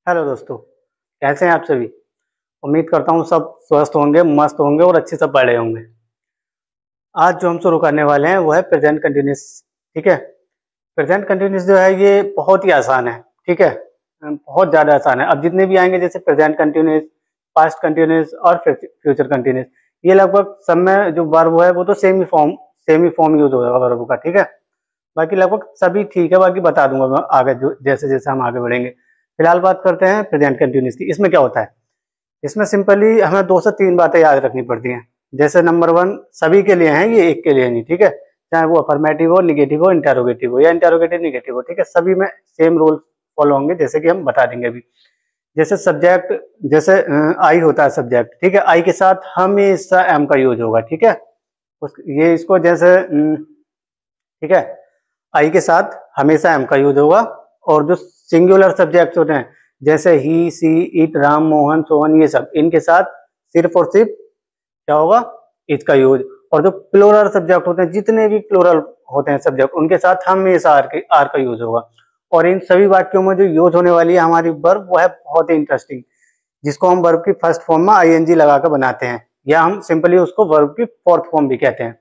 Hello दोस्तों, कैसे हैं आप सभी। उम्मीद करता हूँ सब स्वस्थ होंगे, मस्त होंगे और अच्छे से पढ़े होंगे। आज जो हम शुरू करने वाले हैं वो है प्रेजेंट कंटिन्यूस। ठीक है, प्रेजेंट कंटिन्यूस जो है ये बहुत ही आसान है। ठीक है, बहुत ज़्यादा आसान है। अब जितने भी आएंगे जैसे प्रेजेंट कंटिन्यूस, पास्ट कंटिन्यूस और फ्यूचर कंटिन्यूस, ये लगभग सब में जो वर्ब है वो तो सेम ही फॉर्म यूज होगा वर्ब का। ठीक है, बाकी लगभग सभी ठीक है, बाकी बता दूंगा मैं आगे जो जैसे जैसे हम आगे बढ़ेंगे। फिलहाल बात करते हैं प्रेजेंट कंटिन्यूस की। इसमें क्या होता है, इसमें सिंपली हमें 2 से 3 बातें याद रखनी पड़ती हैं। जैसे नंबर 1 सभी के लिए है, ये एक के लिए नहीं। ठीक है, चाहे वो अफर्मेटिव हो, निगेटिव हो, इंटरोगेटिव हो या इंटरोगेटिव निगेटिव हो। ठीक है, सभी में सेम रूल फॉलो होंगे, जैसे कि हम बता देंगे अभी। जैसे सब्जेक्ट, जैसे आई होता है सब्जेक्ट। ठीक है, आई के साथ हमेशा एम का यूज होगा। ठीक है, ये इसको जैसे ठीक है, आई के साथ हमेशा एम का यूज होगा। और जो सिंगुलर सब्जेक्ट होते हैं जैसे ही, सी, इट, राम, मोहन, सोहन, ये सब, इनके साथ सिर्फ और सिर्फ क्या होगा, इज का यूज। और जो प्लूरल सब्जेक्ट होते हैं, जितने भी प्लूरल होते हैं सब्जेक्ट, उनके साथ हमेशा आर का यूज होगा। और इन सभी वाक्यों में जो यूज होने वाली है हमारी वर्ब, वो है बहुत ही इंटरेस्टिंग, जिसको हम वर्ब की फर्स्ट फॉर्म में आईएनजी लगा कर बनाते हैं, या हम सिंपली उसको वर्ब की फोर्थ फॉर्म भी कहते हैं।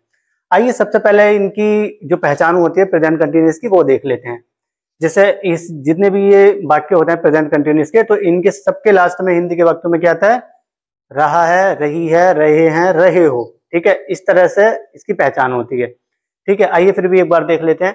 आइए सबसे पहले इनकी जो पहचान होती है प्रेजेंट कंटिन्यूअस की, वो देख लेते हैं। जैसे इस जितने भी ये वाक्य होते हैं प्रेजेंट कंटिन्यूअस के, तो इनके सबके लास्ट में हिंदी के वाक्यों में क्या आता है, रहा है, रही है, रहे हैं, रहे हो। ठीक है, इस तरह से इसकी पहचान होती है। ठीक है, आइए फिर भी एक बार देख लेते हैं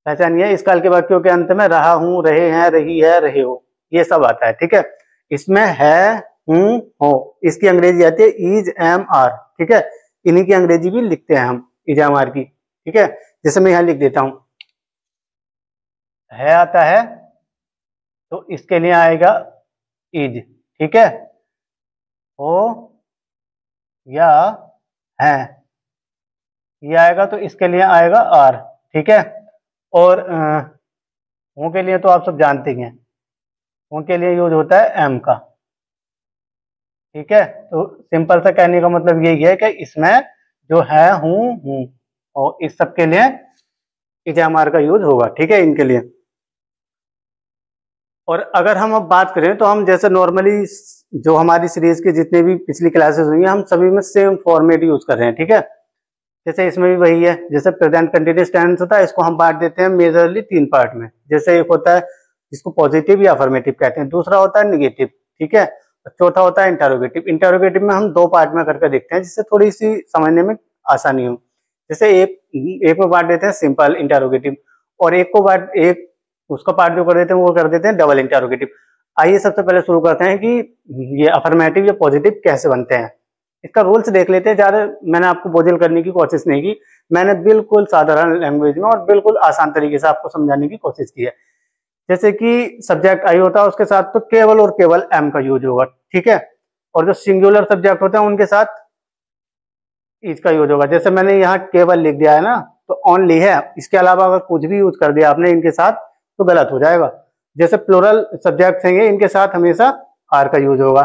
पहचान। ये इस काल के वाक्यों के अंत में रहा हूं, रहे हैं, रही है, रहे हो, ये सब आता है। ठीक है, इसमें है, हूं, हो, इसकी अंग्रेजी आती है इज, एम, आर। ठीक है, इन्हीं की अंग्रेजी भी लिखते हैं हम, इज, एम, आर की। ठीक है, जैसे मैं यहां लिख देता हूं, है आता है तो इसके लिए आएगा इज। ठीक है, हो या है, ये आएगा तो इसके लिए आएगा आर। ठीक है, और हो के लिए तो आप सब जानते ही हैं, हो के लिए यूज होता है एम का। ठीक है, तो सिंपल सा कहने का मतलब यही है कि इसमें जो है, हूं, और इस सब के लिए इज, एम, आर का यूज होगा। ठीक है, इनके लिए। और अगर हम अब बात करें तो हम जैसे नॉर्मली जो हमारी सीरीज की जितने भी पिछली क्लासेस हुई हैं, हम सभी में सेम फॉर्मेट यूज कर रहे हैं। ठीक है, जैसे इसमें भी वही है। जैसे प्रेजेंट कंटिन्यूअस टेंस होता है, इसको हम बांट देते हैं मेजरली 3 पार्ट में। जैसे एक होता है जिसको पॉजिटिव या अफर्मेटिव कहते हैं, दूसरा होता है निगेटिव। ठीक है, और चौथा होता है इंटरोगेटिव। इंटरोगेटिव में हम 2 पार्ट में करके देखते हैं, जिससे थोड़ी सी समझने में आसानी हो। जैसे एक में बांट देते हैं सिंपल इंटरोगेटिव, और एक उसका पार्ट जो कर देते हैं वो कर देते हैं डबल इंटरोगेटिव। आइए सबसे पहले शुरू करते हैं कि ये अफर्मेटिव या पॉजिटिव कैसे बनते हैं। इसका रूल्स देख लेते हैं। ज्यादा मैंने आपको बोझिल करने की कोशिश नहीं की, मैंने बिल्कुल साधारण लैंग्वेज में और बिल्कुल आसान तरीके से आपको समझाने की कोशिश की है। जैसे कि सब्जेक्ट आई होता है, उसके साथ तो केवल और केवल एम का यूज होगा। ठीक है, और जो सिंगुलर सब्जेक्ट होते हैं उनके साथ इज का यूज होगा। जैसे मैंने यहाँ केवल लिख दिया है ना, तो ओनली है, इसके अलावा अगर कुछ भी यूज कर दिया आपने इनके साथ तो गलत हो जाएगा। जैसे प्लूरल सब्जेक्ट हैं, इनके साथ हमेशा आर का यूज होगा।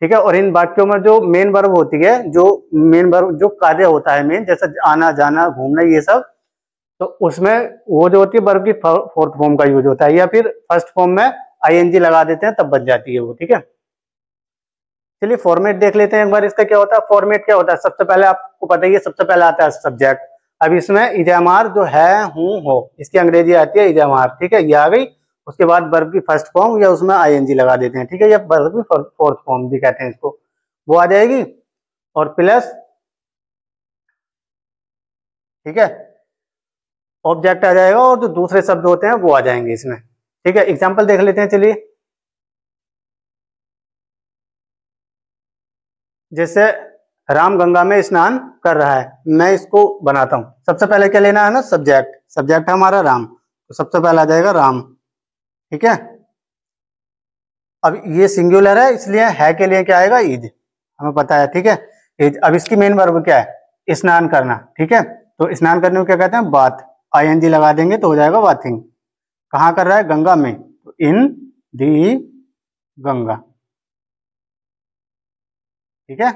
ठीक है, और इन वाक्यों में जो मेन वर्ब होती है, जो मेन वर्ब जो कार्य होता है मेन, जैसे आना, जाना, घूमना, ये सब, तो उसमें वो जो होती है वर्ब की फोर्थ फॉर्म का यूज होता है, या फिर फर्स्ट फॉर्म में आईएनजी लगा देते हैं तब बच जाती है वो। ठीक है, चलिए फॉर्मेट देख लेते हैं एक बार इसका क्या होता है। फॉर्मेट क्या होता है, सबसे पहले आपको पता ही है, सबसे पहले आता है सब्जेक्ट। अब इसमें इज, एम, आर जो है, हूं, हो, इसकी अंग्रेजी आती है इज, एम, आर। ठीक है, ये आ गई। उसके बाद वर्ब की फर्स्ट फॉर्म या उसमें आईएनजी लगा देते हैं। ठीक है, या वर्ब की फोर्थ फॉर्म भी कहते हैं इसको, वो आ जाएगी, और प्लस, ठीक है, ऑब्जेक्ट आ जाएगा, और जो दूसरे शब्द होते हैं वो आ जाएंगे इसमें। ठीक है, एग्जाम्पल देख लेते हैं। चलिए, जैसे राम गंगा में स्नान कर रहा है, मैं इसको बनाता हूं। सबसे पहले क्या लेना है ना, सब्जेक्ट। सब्जेक्ट है हमारा राम, तो सबसे पहले आ जाएगा राम। ठीक है, अब ये सिंगुलर है, इसलिए है के लिए क्या आएगा, इज, हमें पता है। ठीक है, इज। अब इसकी मेन वर्ब क्या है, स्नान करना। ठीक है, तो स्नान करने को क्या कहते हैं, बाथ। आईएनजी लगा देंगे तो हो जाएगा बाथिंग। कहाँ कर रहा है, गंगा में, तो इन दी गंगा। ठीक है,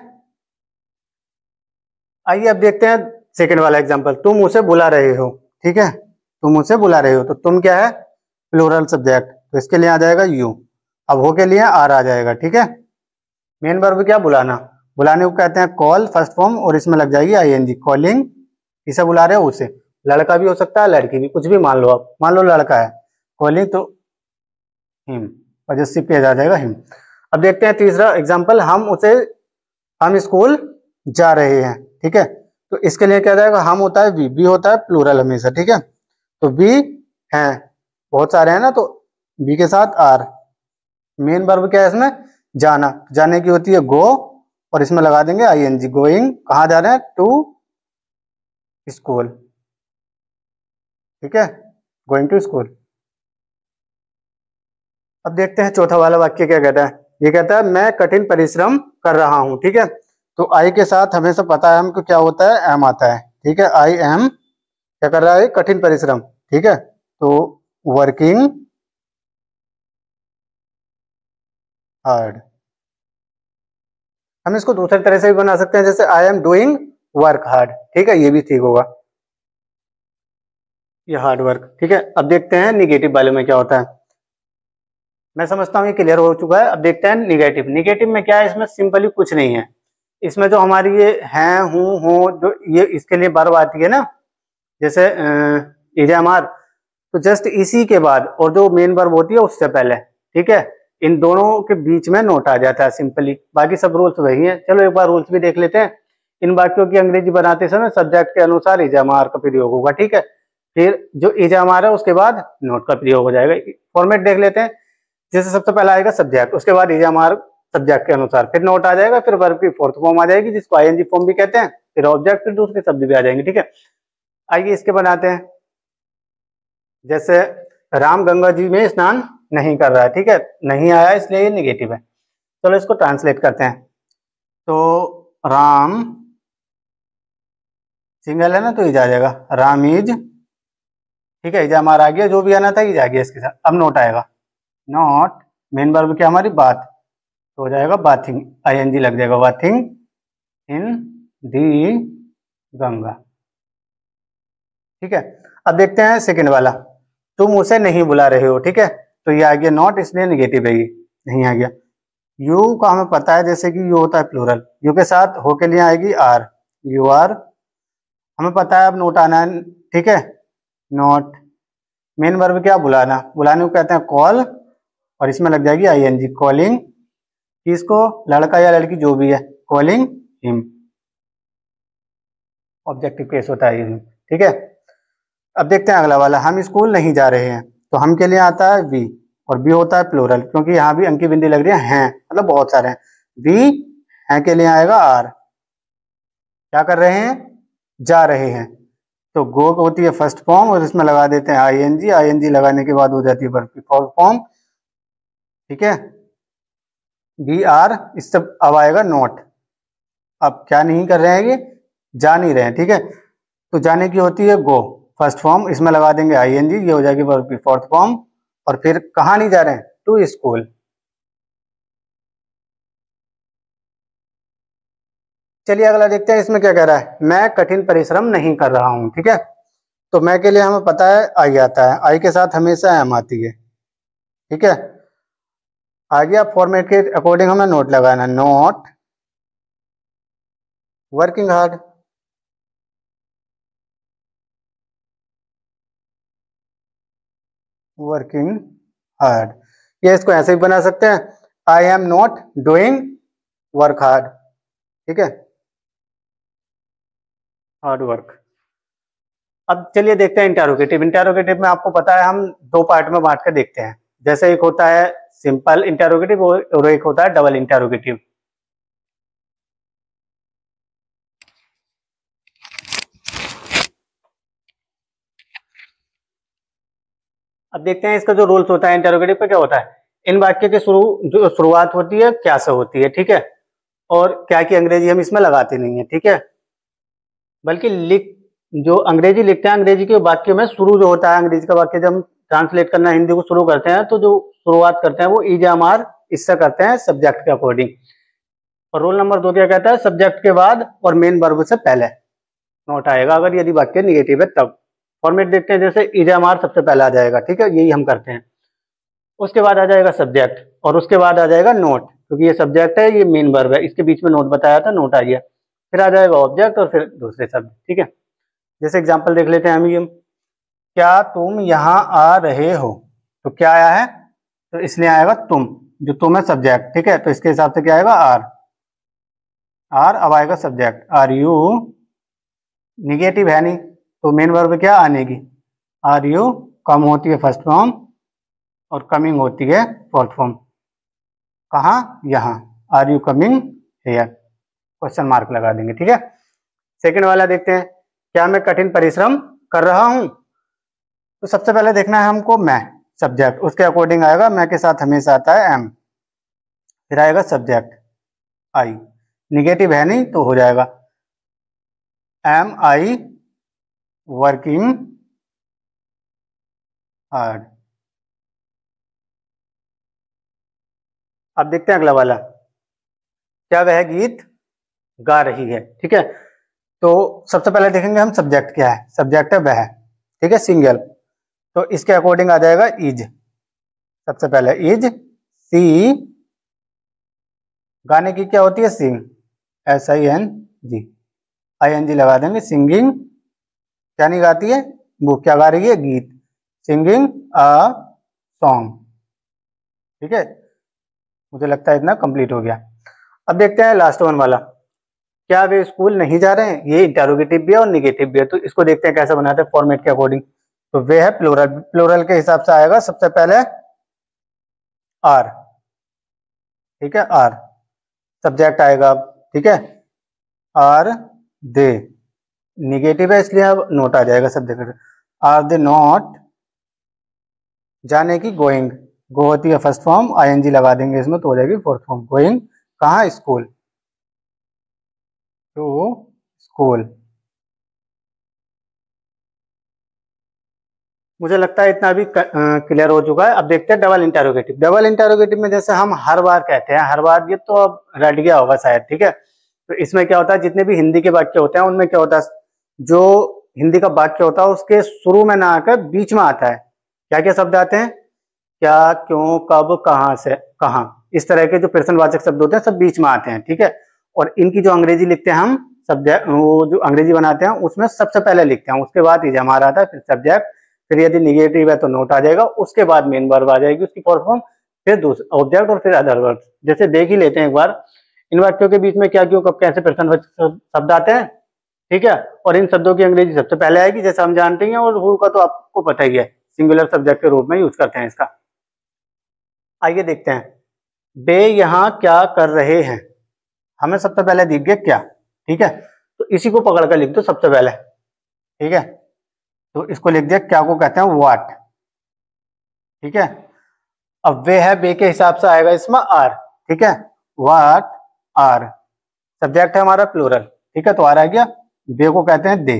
आइए अब देखते हैं सेकंड वाला एग्जांपल। तुम उसे बुला रहे हो। ठीक है, तुम उसे बुला रहे हो, तो तुम क्या है, प्लूरल सब्जेक्ट, तो इसके लिए आ जाएगा यू। अब हो के लिए आर आ जाएगा, ठीक है। मेन वर्ब क्या, बुलाना, बुलाने को कहते हैं कॉल, फर्स्ट फॉर्म, और इसमें लग जाएगी आईएनजी, कॉलिंग। किसे बुला रहे हो, उसे, लड़का भी हो सकता है लड़की भी, कुछ भी मान लो आप, मान लो लड़का है, कॉलिंग तो हिम, पजेसिव पे आ जाएगा हिम। अब देखते हैं तीसरा एग्जाम्पल, हम स्कूल जा रहे हैं, ठीक है। तो इसके लिए क्या जाएगा, हम होता है बी होता है प्लूरल हमेशा, ठीक है। तो बी है, बहुत सारे हैं ना, तो बी के साथ आर। मेन वर्ब क्या है इसमें, जाना, जाने की होती है गो, और इसमें लगा देंगे आईएनजी, गोइंग, कहाँ जा रहे हैं, टू स्कूल, ठीक है, गोइंग टू स्कूल। अब देखते हैं चौथा वाला वाक्य क्या कहता है। ये कहता है मैं कठिन परिश्रम कर रहा हूं, ठीक है। तो आई के साथ हमेशा पता है हमको क्या होता है, एम आता है, ठीक है। आई एम क्या कर रहा है, कठिन परिश्रम, ठीक है। तो वर्किंग हार्ड, हम इसको दूसरी तरह से भी बना सकते हैं, जैसे I am doing work hard, ठीक है, ये भी ठीक होगा, ये हार्ड वर्क, ठीक है। अब देखते हैं निगेटिव वाले में क्या होता है। मैं समझता हूँ ये क्लियर हो चुका है। अब देखते हैं निगेटिव। निगेटिव में क्या है, इसमें सिंपली कुछ नहीं है। इसमें जो हमारी ये हैं, हूँ, हो, जो ये इसके लिए वर्ब आती है ना, जैसे इजामार, तो जस्ट इसी के बाद और जो मेन वर्ब होती है उससे पहले, ठीक है, इन दोनों के बीच में नोट आ जाता है सिंपली। बाकी सब रूल्स वही हैं। चलो एक बार रूल्स भी देख लेते हैं। इन वाक्यों की अंग्रेजी बनाते समय सब्जेक्ट के अनुसार इजामार का प्रयोग होगा, ठीक है। फिर जो इजामार है उसके बाद नोट का प्रयोग हो जाएगा। फॉर्मेट देख लेते हैं। जैसे सबसे पहला आएगा सब्जेक्ट, उसके बाद इजामार सब्जेक्ट के अनुसार, फिर नोट आ जाएगा, फिर वर्ब की फोर्थ फॉर्म आ जाएगी जिसको आईएनजी फॉर्म भी कहते हैं, फिर ऑब्जेक्ट, फिर दूसरे शब्द भी आ जाएंगे, ठीक है। आइए इसके बनाते हैं। जैसे राम गंगा जी में स्नान नहीं कर रहा है, ठीक है, नहीं आया इसलिए ये निगेटिव है। चलो इसको ट्रांसलेट करते हैं। तो राम सिंगल है ना, तो इज आ जाएगा, राम इज, ठीक है, इज हमारा आ गया, जो भी आना था इज आ गया इसके साथ। अब नोट आएगा, नॉट, मेन वर्ब क्या हमारी बात, तो हो जाएगा बाथिंग, आईएनजी लग जाएगा, बाथिंग इन दी गंगा, ठीक है। अब देखते हैं सेकंड वाला, तुम उसे नहीं बुला रहे हो, ठीक है। तो ये आ गया नॉट, इसलिए निगेटिव है, ये नहीं आ गया। यू का हमें पता है, जैसे कि यू होता है प्लूरल, यू के साथ हो के लिए आएगी आर, यू आर, हमें पता है अब नोट आना है, ठीक है, नॉट। मेन वर्ब क्या, बुलाना, बुलाने को कहते हैं कॉल, और इसमें लग जाएगी आईएनजी, कॉलिंग, किसको, लड़का या लड़की जो भी है, कॉलिंग हिम, ऑब्जेक्टिव केस होता है ये, ठीक है। अब देखते हैं अगला वाला, हम स्कूल नहीं जा रहे हैं। तो हम के लिए आता है वी, और बी होता है प्लूरल, क्योंकि यहाँ भी अंकी बिंदी लग रही है, मतलब बहुत सारे हैं। वी है के लिए आएगा आर, क्या कर रहे हैं, जा रहे हैं। तो गो होती है फर्स्ट फॉर्म, और इसमें लगा देते हैं आईएनजी, आईएनजी लगाने के बाद हो जाती है वर्ब की फोर्थ फॉर्म, ठीक है। बी आर, इससे अब आएगा नॉट। अब क्या नहीं कर रहे हैं, ये जा नहीं रहे हैं, ठीक है। तो जाने की होती है गो, फर्स्ट फॉर्म, इसमें लगा देंगे आईएनजी, ये हो जाएगी वर्ब की फोर्थ फॉर्म, और फिर कहाँ नहीं जा रहे हैं, टू स्कूल। चलिए अगला देखते हैं, इसमें क्या कह रहा है, मैं कठिन परिश्रम नहीं कर रहा हूं, ठीक है। तो मैं के लिए हमें पता है आई आता है, आई के साथ हमेशा एम आती है, ठीक है। आ गया, फॉर्मेट के अकॉर्डिंग हमें नोट लगाना, note working hard, working hard, ये इसको ऐसे भी बना सकते हैं, I am not doing work hard, ठीक है, हार्ड वर्क। अब चलिए देखते हैं इंटेरोगेटिव। इंटेरोगेटिव में आपको पता है हम दो पार्ट में बांट कर देखते हैं। जैसे एक होता है सिंपल इंटेरोगेटिव और एक होता है डबल इंटेरोगेटिव। अब देखते हैं इसका जो रूल्स होता है इंटेरोगेटिव पे क्या होता है। इन वाक्य के जो शुरुआत होती है क्या से होती है, ठीक है, और क्या की अंग्रेजी हम इसमें लगाते नहीं है, ठीक है, बल्कि जो अंग्रेजी लिखते हैं, अंग्रेजी के वाक्य में शुरू जो होता है, अंग्रेजी का वाक्य जब हम ट्रांसलेट करना हिंदी को शुरू करते हैं, तो जो शुरुआत करते हैं वो इजामार इससे करते हैं सब्जेक्ट के अकॉर्डिंग। और रूल नंबर 2 क्या कहता है, सब्जेक्ट के बाद और मेन वर्ब से पहले नोट आएगा, अगर यदि वाक्य निगेटिव है तब। फॉर्मेट देखते हैं, जैसे इजामार सबसे पहले आ जाएगा, ठीक है, यही हम करते हैं। उसके बाद आ जाएगा सब्जेक्ट और उसके बाद आ जाएगा नोट, क्योंकि ये सब्जेक्ट है, ये मेन वर्ब है, इसके बीच में नोट बताया था, नोट आ गया। फिर आ जाएगा ऑब्जेक्ट और फिर दूसरे शब्द। ठीक है, जैसे एग्जांपल देख लेते हैं हम ये, क्या तुम यहाँ आ रहे हो, तो क्या आया है, तो इसलिए आएगा तुम, जो तुम है सब्जेक्ट। ठीक है, तो इसके हिसाब से क्या आएगा, आर। आर अब आएगा सब्जेक्ट, आर यू, निगेटिव है नहीं तो मेन वर्ब क्या आने की, आर यू, कम होती है फर्स्ट फॉर्म और कमिंग होती है फोर्थ फॉर्म। कहाँ, यहाँ, are you coming here, question mark लगा देंगे। ठीक है, सेकंड वाला देखते हैं, क्या मैं कठिन परिश्रम कर रहा हूं, तो सबसे पहले देखना है हमको मैं, सब्जेक्ट, उसके अकॉर्डिंग आएगा, मैं के साथ हमेशा आता है एम, फिर आएगा सब्जेक्ट आई, निगेटिव है नहीं तो हो जाएगा एम आई वर्किंग हार्ड। अब देखते हैं अगला वाला, क्या वह गीत गा रही है। ठीक है, तो सबसे पहले देखेंगे हम सब्जेक्ट क्या है, सब्जेक्ट है वह। ठीक है, सिंगल, तो इसके अकॉर्डिंग आ जाएगा इज, सबसे पहले इज सी, गाने की क्या होती है सिंग, SING, ING लगा देंगे, सिंगिंग, क्या नहीं गाती है वो, क्या गा रही है, गीत, सिंगिंग अ सॉन्ग। ठीक है, मुझे लगता है इतना कंप्लीट हो गया। अब देखते हैं लास्ट वन वाला, क्या वे स्कूल नहीं जा रहे हैं, ये इंटरोगेटिव भी है और निगेटिव भी है, तो इसको देखते हैं कैसे बनाते हैं फॉर्मेट के अकॉर्डिंग। तो वे है प्लूरल, प्लूरल के हिसाब से आएगा सबसे पहले आर। ठीक है, आर सब्जेक्ट आएगा। ठीक है, आर दे, निगेटिव है इसलिए अब नोट आ जाएगा सब्जेक्ट, आर दे नॉट, जाने की गोइंग, गो होती है फर्स्ट फॉर्म, ING लगा देंगे इसमें तो हो जाएगी फोर्थ फॉर्म, गोइंग कहाँ, स्कूल, टू स्कूल। मुझे लगता है इतना अभी क्लियर हो चुका है। अब देखते हैं डबल इंटरोगेटिव। डबल इंटरोगेटिव में जैसे हम हर बार कहते हैं, हर बार, ये तो अब रट गया होगा शायद। ठीक है, तो इसमें क्या होता है, जितने भी हिंदी के वाक्य होते हैं उनमें क्या होता है, जो हिंदी का वाक्य होता है उसके शुरू में ना आकर बीच में आता है, क्या क्या शब्द आते हैं, क्या, क्यों, कब, कहाँ से, कहाँ, इस तरह के जो प्रश्नवाचक शब्द होते हैं सब बीच में आते हैं। ठीक है, और इनकी जो अंग्रेजी लिखते हैं हम, सब्जेक्ट, वो जो अंग्रेजी बनाते हैं उसमें सबसे पहले लिखते हैं, उसके बाद इज हमारा आता है, फिर सब्जेक्ट, फिर यदि निगेटिव है तो नोट आ जाएगा, उसके बाद मेन वर्ब आ जाएगी उसकी फॉर्म फॉर्म, फिर दूसरा ऑब्जेक्ट और फिर अदर वर्ब। जैसे देख ही लेते हैं एक बार, इन वाक्यों के बीच में क्या, क्यों, कब, कैसे प्रश्नवाचक शब्द आते हैं। ठीक है, और इन शब्दों की अंग्रेजी सबसे पहले आएगी जैसा हम जानते हैं, और हु का तो आपको पता ही है, सिंगुलर सब्जेक्ट के रूप में यूज करते हैं इसका। आइए देखते हैं, वे यहाँ क्या कर रहे हैं, हमें सबसे पहले दिख गया क्या। ठीक है, तो इसी को पकड़ कर लिख दो सबसे पहले। ठीक है, तो इसको लिख दिया, क्या को कहते हैं व्हाट। ठीक है, अब वे है, वे के हिसाब से आएगा इसमें आर। ठीक है, व्हाट आर, सब्जेक्ट है हमारा प्लूरल। ठीक है, तो आर आ गया, वे को कहते हैं दे।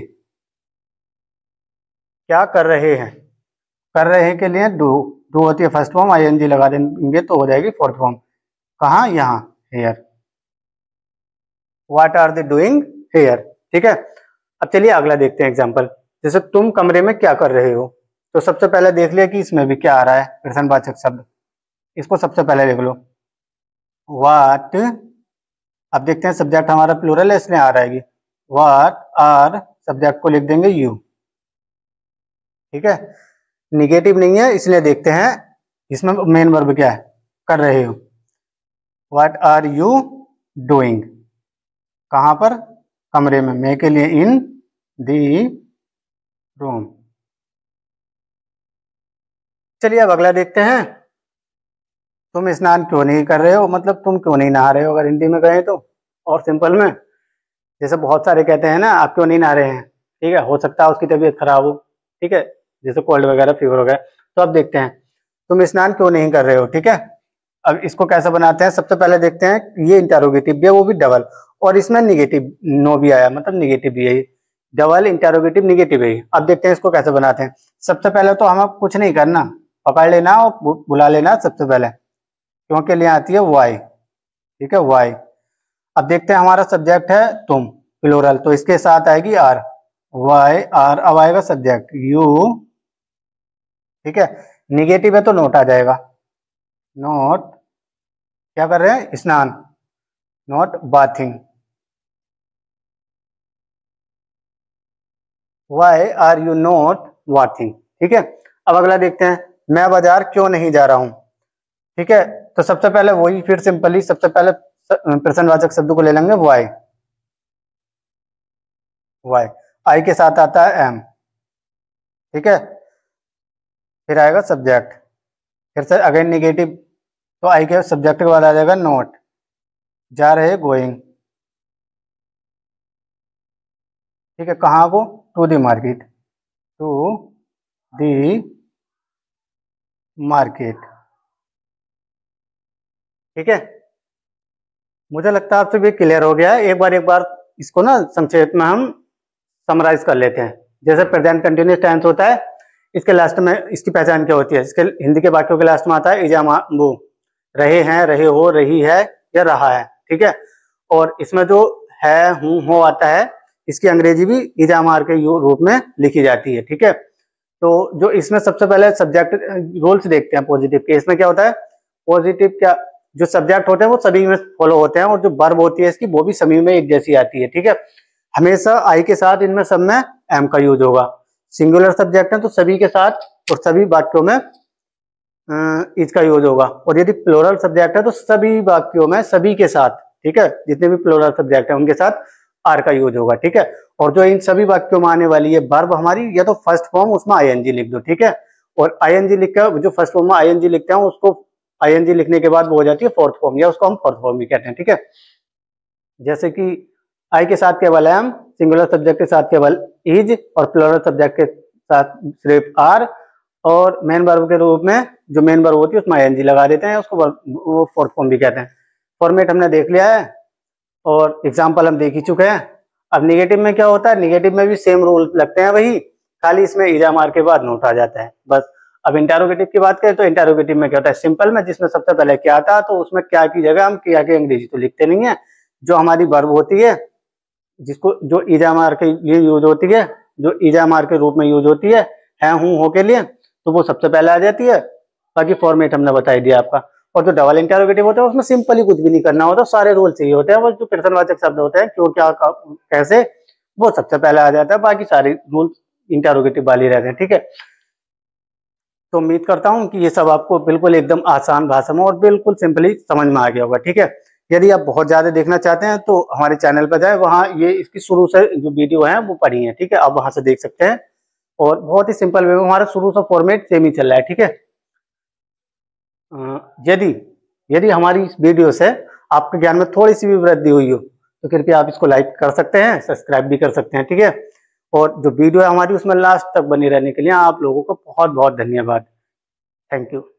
क्या कर रहे हैं, कर रहे हैं के लिए डू, डू होती है फर्स्ट फॉर्म, ING लगा देंगे तो हो जाएगी फोर्थ फॉर्म, कहाँ, यहाँ, here, what are they doing here. ठीक है, अब चलिए अगला देखते हैं एग्जाम्पल, जैसे तुम कमरे में क्या कर रहे हो, तो सबसे पहले देख लिया कि इसमें भी क्या आ रहा है, प्रश्नवाचक शब्द, इसको सबसे पहले लिख लो, व्हाट। अब देखते हैं सब्जेक्ट हमारा प्लूरल है इसलिए आ रहेगी, व्हाट आर, सब्जेक्ट को लिख देंगे यू। ठीक है, निगेटिव नहीं है इसलिए देखते हैं इसमें मेन वर्ब क्या है, कर रहे हो, व्हाट आर यू डूइंग, कहां पर, कमरे में, मैं के लिए इन दी रूम। चलिए अब अगला देखते हैं, तुम स्नान क्यों नहीं कर रहे हो, मतलब तुम क्यों नहीं नहा रहे हो अगर हिंदी में कहें तो, और सिंपल में, जैसे बहुत सारे कहते हैं ना, आप क्यों नहीं नहा रहे हैं। ठीक है, हो सकता है उसकी तबीयत खराब हो। ठीक है, जैसे कोल्ड वगैरह, फीवर वगैरह, तो अब देखते हैं, तुम स्नान क्यों नहीं कर रहे हो। ठीक है, अब इसको कैसे बनाते हैं, सबसे पहले देखते हैं, ये इंटरोगेटिव भी है वो भी डबल, और इसमें निगेटिव नो भी आया, मतलब निगेटिव भी है, डबल इंटरोगेटिव निगेटिव है। अब देखते हैं इसको कैसे बनाते हैं। सबसे पहले तो हमें कुछ नहीं करना, पकड़ लेना और बुला लेना सबसे पहले, क्योंकि लिए आती है वाई। ठीक है, वाई। अब देखते हैं हमारा सब्जेक्ट है तुम, प्लूरल, तो इसके साथ आएगी आर, वाई आर, अब आएगा सब्जेक्ट यू। ठीक है, निगेटिव है तो नोट आ जाएगा, नॉट क्या कर रहे हैं, स्नान, not bathing. Why are you not bathing. ठीक है, अब अगला देखते हैं, मैं बाजार क्यों नहीं जा रहा हूं। ठीक है, तो सबसे पहले वही, फिर सिंपली सबसे पहले प्रश्नवाचक शब्द को ले लेंगे वाई। वाई आई के साथ आता है एम। ठीक है, फिर आएगा सब्जेक्ट, फिर से अगेन निगेटिव, तो आई के सब्जेक्ट के बाद आ जाएगा नॉट, जा रहे गोइंग। ठीक है, कहाँ को, to the market, to the market. ठीक है, मुझे लगता है आपसे भी क्लियर हो गया है। एक बार इसको ना संक्षेप में हम समराइज कर लेते हैं। जैसे प्रेजेंट कंटिन्यूअस टेंस होता है, इसके लास्ट में इसकी पहचान क्या होती है, इसके हिंदी के वाक्यों के लास्ट में आता है इजा वो, रहे हैं, रहे हो, रही है या रहा है। ठीक है, और इसमें जो है, हूं, हो आता है, इसकी अंग्रेजी भी इजा मार के रूप में लिखी जाती है। ठीक है, तो जो इसमें सबसे पहले सब्जेक्ट रूल्स देखते हैं पॉजिटिव के। इसमें क्या होता है, पॉजिटिव क्या, जो सब्जेक्ट होते हैं वो सभी में फॉलो होते हैं, और जो वर्ब होती है इसकी वो भी सभी में एक जैसी आती है। ठीक है, हमेशा आई के साथ इनमें सब में एम का यूज होगा। सिंगुलर सब्जेक्ट है तो सभी के साथ और सभी वाक्यों में इसका यूज होगा, और यदि प्लूरल सब्जेक्ट है तो सभी वाक्यों में सभी के साथ, ठीक है, जितने भी प्लूरल सब्जेक्ट है उनके साथ आर का यूज होगा। ठीक है, और जो इन सभी वाक्यों में आने वाली है वर्ब हमारी, या तो फर्स्ट फॉर्म उसमें आईएनजी लिख दो। ठीक है, और आईएनजी लिखकर, जो फर्स्ट फॉर्म में आईएनजी लिखते हैं उसको आईएनजी लिखने के बाद वो हो जाती है फोर्थ फॉर्म, या उसको हम फोर्थ फॉर्म भी कहते हैं। ठीक है, जैसे कि आई के साथ केवल एम, सिंगुलर सब्जेक्ट के साथ केवल इज, और प्लूरल सब्जेक्ट के साथ सिर्फ आर, और मेन वर्ब के रूप में जो मेन वर्ब होती है उसमें आईएनजी लगा देते हैं, उसको वो फोर्थ फॉर्म भी कहते हैं। फॉर्मेट हमने देख लिया है और एग्जाम्पल हम देख ही चुके हैं। अब निगेटिव में क्या होता है, निगेटिव में भी सेम रूल लगते हैं वही, खाली इसमें इजा मार के बाद नोट आ जाता है बस। अब इंटेरोगेटिव की बात करें तो इंटेरोगेटिव में क्या होता है, सिंपल में जिसमें सबसे पहले क्या आता है, तो उसमें क्या की जगह हम क्या की अंग्रेजी तो लिखते नहीं है, जो हमारी वर्ब होती है जिसको जो ईजा मार के लिए यूज होती है, जो ईजा मार के रूप में यूज होती है हूं, हो के लिए, तो वो सबसे पहले आ जाती है। बाकी फॉर्मेट हमने बता दिया आपका। और जो डबल इंटेरोगेटिव होता है उसमें सिंपली कुछ भी नहीं करना होता, सारे रूल चाहिए होते हैं, वो जो प्रश्नवाचक शब्द होते हैं क्यों, क्या, कैसे, वो सबसे पहले आ जाता है, बाकी सारे रूल इंटेरोगेटिव वाले रहते हैं। ठीक है, तो उम्मीद करता हूं कि ये सब आपको बिल्कुल एकदम आसान भाषा में और बिल्कुल सिंपली समझ में आ गया होगा। ठीक है, यदि आप बहुत ज्यादा देखना चाहते हैं तो हमारे चैनल पर जाए, वहाँ ये इसकी शुरू से जो वीडियो है वो पड़ी है। ठीक है, आप वहां से देख सकते हैं, और बहुत ही सिंपल वे में हमारा शुरू से फॉर्मेट सेम ही चल रहा है। ठीक है, यदि यदि हमारी इस वीडियो से आपके ज्ञान में थोड़ी सी भी वृद्धि हुई हो तो कृपया आप इसको लाइक कर सकते हैं, सब्सक्राइब भी कर सकते हैं। ठीक है, और जो वीडियो है हमारी उसमें लास्ट तक बनी रहने के लिए आप लोगों को बहुत बहुत धन्यवाद। Thank you.